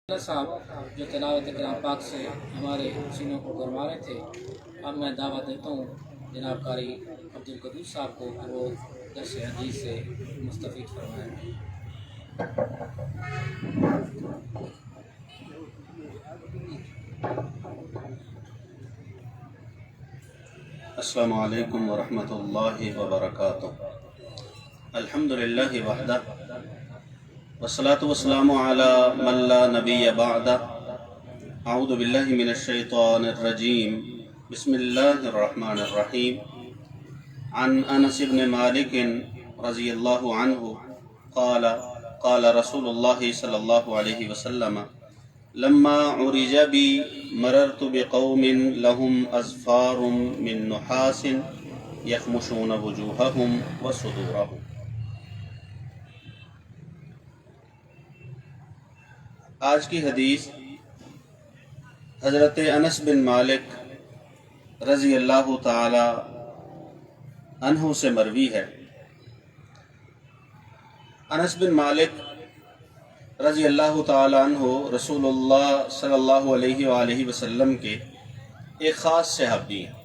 साहब जो तिलावत कलाम पाक से हमारे सीनों को गरमा रहे थे, अब मैं दावा देता हूँ जनाब कारी अब्दुल कदूस साहब को कि वो दर्स हदीस से मुस्तफ़ीद फरमाएँ। अस्सलामु अलैकुम वरहमतुल्लाहि वबरकातुहू। अल्हम्दुलिल्लाहि वहदा वस्सलातु वस्सलामु अला मन ला नबिय्य बअदा। अऊज़ु बिल्लाहि मिनश शैतानिर रजीम। बिस्मिल्लाहिर रहमानिर रहीम। अन अनस इब्न मालिक रज़ियल्लाहु अन्हु क़ाला क़ाला रसूलुल्लाहि सल्लल्लाहु अलैहि वसल्लम लम्मा उरिजा बी मररतु बिक़ौमिन लहुम अज़फ़ारुम मिन नुहासिन यख़मुशून वुजूहहुम व सुदूरहुम। आज की हदीस हज़रत अनस बिन मालिक रज़ी अल्लाह ताला अन्हु से मरवी है। अनस बिन मालिक रज़ी अल्लाह ताला अन्हु रसूलुल्लाह सल्लल्लाहु अलैहि वसल्लम के एक ख़ास सहाबी हैं।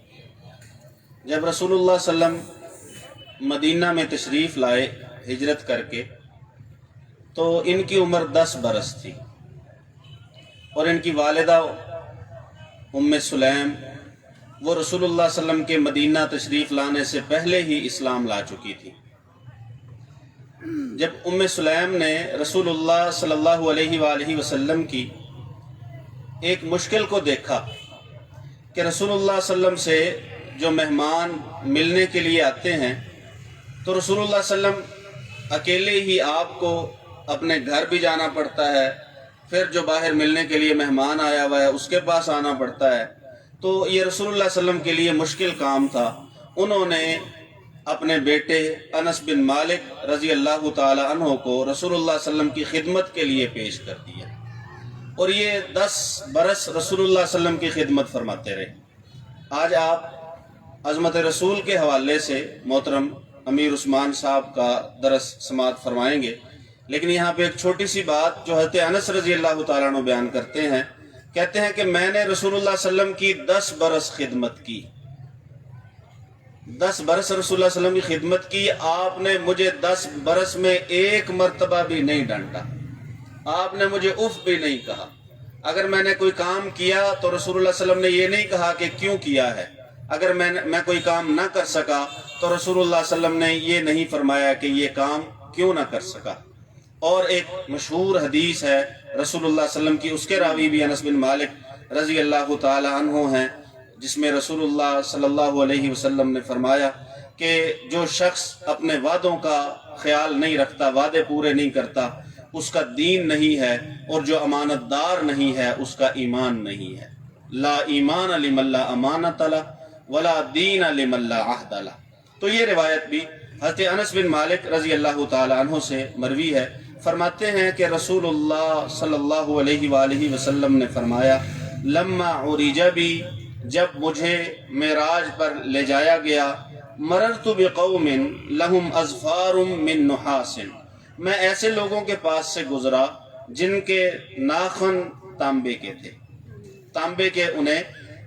जब रसूलुल्लाह सल्लम मदीना में तशरीफ़ लाए हिजरत करके, तो इनकी उम्र 10 बरस थी और इनकी वालिदा उम्मे सुलैम वो रसूलुल्लाह सल्लम के मदीना तशरीफ़ लाने से पहले ही इस्लाम ला चुकी थी। जब उम्मे सुलैम ने रसूलुल्लाह सल्लल्लाहु अलैहि वसल्लम की एक मुश्किल को देखा कि रसूलुल्लाह सल्लम से जो मेहमान मिलने के लिए आते हैं, तो रसूलुल्लाह सल्लम अकेले ही आपको अपने घर भी जाना पड़ता है, फिर जो बाहर मिलने के लिए मेहमान आया हुआ है उसके पास आना पड़ता है। तो ये रसूलुल्लाह सल्लम के लिए मुश्किल काम था। उन्होंने अपने बेटे अनस बिन मालिक रज़ी अल्लाह ताला अन्हु को रसूलुल्लाह सल्लम की खिदमत के लिए पेश कर दिया और ये 10 बरस रसूलुल्लाह सल्लम की खिदमत फरमाते रहे। आज आप अज़मत रसूल के हवाले से मोहतरम अमीर उस्मान साहब का दरस समात फरमाएंगे, लेकिन यहाँ पे एक छोटी सी बात जो हज़रत अनस रज़ी अल्लाह ताला अन्हु बयान करते हैं। कहते हैं कि मैंने रसूलुल्लाह सल्लम की 10 बरस खिदमत की। 10 बरस रसूलुल्लाह सल्लम की खिदमत की। आपने मुझे 10 बरस में एक मर्तबा भी नहीं डांटा, आपने मुझे उफ भी नहीं कहा। अगर मैंने कोई काम किया तो रसूलुल्लाह सल्लम ने ये नहीं कहा कि क्यों किया है। अगर मैं कोई काम ना कर सका तो रसूलुल्लाह सल्लम ने ये नहीं फरमाया कि ये काम क्यों ना कर सका। और एक मशहूर हदीस है रसूलुल्लाह सल्लम की, उसके रावी भी अनस बिन मालिक रज़ी अल्लाह ताला अन्हु हैं, जिसमें रसूलुल्लाह सल्लल्लाहु अलैहि वसल्लम ने फरमाया कि जो शख्स अपने वादों का ख्याल नहीं रखता, वादे पूरे नहीं करता, उसका दीन नहीं है, और जो अमानतदार नहीं है उसका ईमान नहीं है। ला ईमान लिमन ला अमानत ला वला दीन लिमन ला अहद ला। तो ये रिवायत भी हज़रत अनस बिन मालिक रज़ी अल्लाह ताला अन्हु से मरवी है। फरमाते हैं कि रसूलुल्लाह सल्लल्लाहु अलैहि वसल्लम ने फरमाया, लम्मा उरिजा बी, जब मुझे मेराज पर ले जाया गया, मररतु बिक़ौमिन लहुम अज़फ़ारुम मिन नुहासिन, मैं ऐसे लोगों के पास से गुजरा जिनके नाखून तांबे के थे, तांबे के उन्हें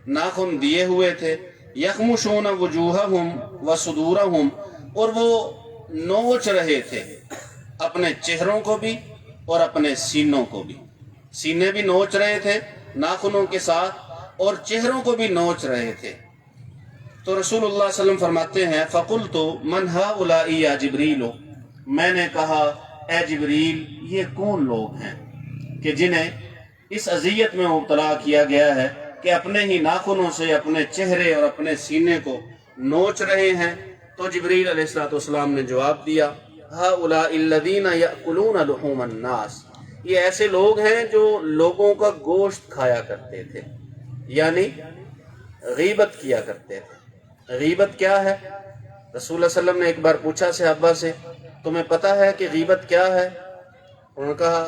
नाखून दिए हुए थे। यख़मुशून वुजूहहुम व सुदूरहुम, और वो नोच रहे थे अपने चेहरों को भी और अपने सीनों को भी। सीने भी नोच रहे थे नाखूनों के साथ और चेहरों को भी नोच रहे थे। तो रसूलुल्लाह सल्लम फरमाते हैं, फ़क़ुल्तु मन हाउलाई या जिब्रील, मैंने कहा ए जिब्रील, ये कौन लोग हैं कि जिन्हें इस अज़ियत में मुब्तला किया गया है कि अपने ही नाखूनों से अपने चेहरे और अपने सीने को नोच रहे हैं। तो जिब्रील अलैहिस्सलाम ने जवाब दिया, हाउलाई अल्लज़ीना यअकुलूना लुहूमन नास, ये ऐसे लोग हैं जो लोगों का गोश्त खाया करते थे, यानी गीबत किया करते थे। गीबत क्या है? रसूलुल्लाह सल्लम ने एक बार पूछा सहाबा से, तुम्हें पता है कि गीबत क्या है? उन्होंने कहा,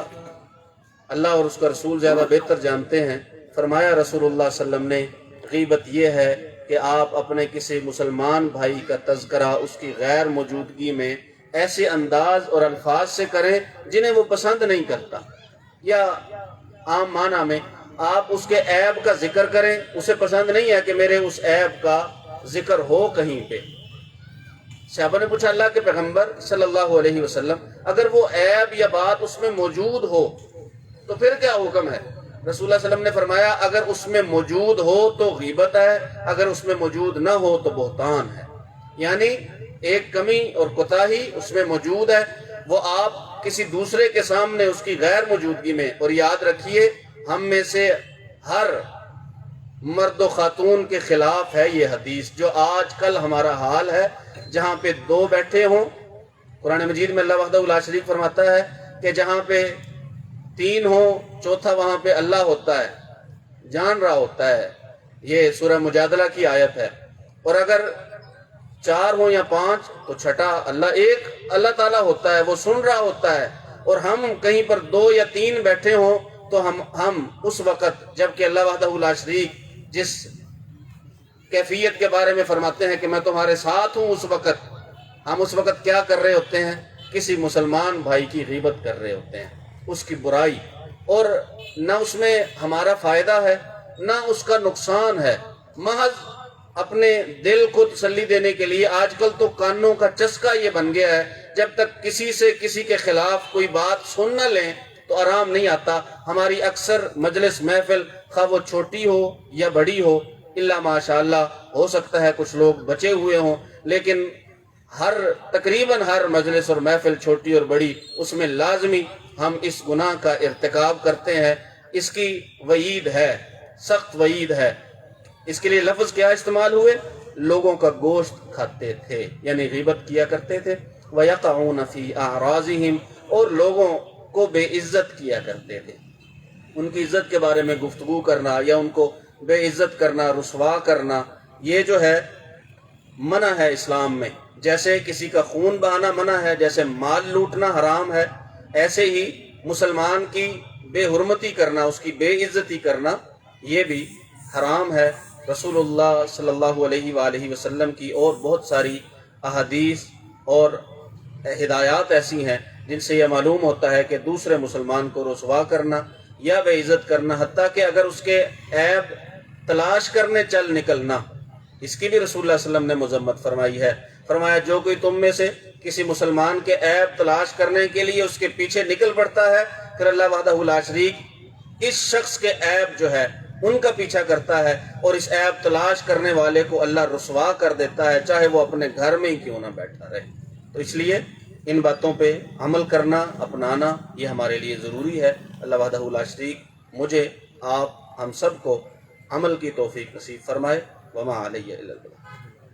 अल्लाह और उसका रसूल ज़्यादा बेहतर जानते हैं। फरमाया रसूलुल्लाह सल्लम ने, गीबत ये है कि आप अपने किसी मुसलमान भाई का तज़किरा उसकी गैर मौजूदगी में ऐसे अंदाज और अल्फाज से करें जिन्हें वो पसंद नहीं करता, या عام معنی میں آپ اس کے عیب کا ذکر کریں، اسے پسند نہیں ہے کہ میرے اس عیب کا ذکر ہو کہیں پہ۔ صحابہ نے پوچھا اللہ کے پیغمبر صلی اللہ علیہ وسلم اگر وہ عیب یا بات اس میں موجود ہو تو پھر کیا حکم ہے؟ رسول اللہ صلی اللہ علیہ وسلم نے فرمایا اگر اس میں موجود ہو تو غیبت ہے، اگر اس میں موجود نہ ہو تو بہتان ہے۔ یعنی ایک کمی اور کوتاہی اس میں موجود ہے، وہ آپ کسی دوسرے کے سامنے اس کی غیر موجودگی میں، اور یاد رکھیے ہم میں سے ہر مرد و خاتون کے خلاف ہے یہ حدیث، جو آج کل ہمارا حال ہے، جہاں پہ دو بیٹھے ہوں، قرآن مجید میں اللہ وحدہ لا شریک فرماتا ہے کہ جہاں پہ تین ہوں چوتھا وہاں پہ اللہ ہوتا ہے، جان رہا ہوتا ہے، یہ سورہ مجادلہ کی آیت ہے، اور اگر چار ہوں یا پانچ تو چھٹا ایک اللہ تعالیٰ ہوتا ہے، وہ سن رہا ہوتا ہے، اور ہم کہیں پر دو یا تین بیٹھے ہوں تو ہم اس وقت جبکہ اللہ وحدہ لا شریک جس کیفیت کے بارے میں فرماتے ہیں کہ میں تمہارے ساتھ ہوں، ہم اس وقت کیا کر رہے ہوتے ہیں؟ کسی مسلمان بھائی کی غیبت کر رہے ہوتے ہیں، اس کی برائی، اور نہ اس میں ہمارا فائدہ ہے نہ اس کا نقصان ہے، محض اپنے دل کو تسلی دینے کے لیے۔ آج کل تو کانوں کا چسکا یہ بن گیا ہے، جب تک کسی سے کسی کے خلاف کوئی بات سن نہ لیں تو آرام نہیں آتا۔ ہماری اکثر مجلس محفل خواہ وہ چھوٹی ہو یا بڑی ہو، اللہ ماشاء اللہ ہو سکتا ہے کچھ لوگ بچے ہوئے ہوں، لیکن تقریباً ہر مجلس اور محفل چھوٹی اور بڑی، اس میں لازمی ہم اس گناہ کا ارتکاب کرتے ہیں۔ اس کی وعید ہے، سخت وعید ہے۔ اس کے لیے لفظ کیا استعمال ہوئے؟ لوگوں کا گوشت کھاتے تھے، یعنی غیبت کیا کرتے تھے۔ وَيَقَعُونَ فِي أَعْرَاضِهِمْ، اور لوگوں کو بے عزت کیا کرتے تھے، ان کی عزت کے بارے میں گفتگو کرنا یا ان کو بے عزت کرنا، رسوا کرنا، یہ جو ہے منع ہے اسلام میں۔ جیسے کسی کا خون بہانا منع ہے، جیسے مال لوٹنا حرام ہے، ایسے ہی مسلمان کی بے حرمتی کرنا، اس کی بے عزتی کرنا، یہ بھی حرام ہے۔ رسول اللہ صلی اللہ علیہ وآلہ وسلم کی اور بہت ساری احادیث اور ہدایات ایسی ہیں جن سے یہ معلوم ہوتا ہے کہ دوسرے مسلمان کو رسوا کرنا یا بے عزت کرنا، حتیٰ کہ اگر اس کے عیب تلاش کرنے چل نکلنا، اس کی بھی رسول اللہ صلی اللہ علیہ وسلم نے مذمت فرمائی ہے۔ فرمایا جو کوئی تم میں سے کسی مسلمان کے عیب تلاش کرنے کے لیے اس کے پیچھے نکل پڑتا ہے، پھر اللہ وحدہ لا شریک اس شخص کے عیب جو ہے ان کا پیچھا کرتا ہے، اور اس عیب تلاش کرنے والے کو اللہ رسوا کر دیتا ہے، چاہے وہ اپنے گھر میں ہی کیوں نہ بیٹھا رہے۔ تو اس لیے ان باتوں پہ عمل کرنا، اپنانا، یہ ہمارے لیے ضروری ہے۔ اللہ وحدہ لا شریک مجھے، آپ، ہم سب کو عمل کی توفیق نصیب فرمائے۔ وما علیہ الا البلاغ۔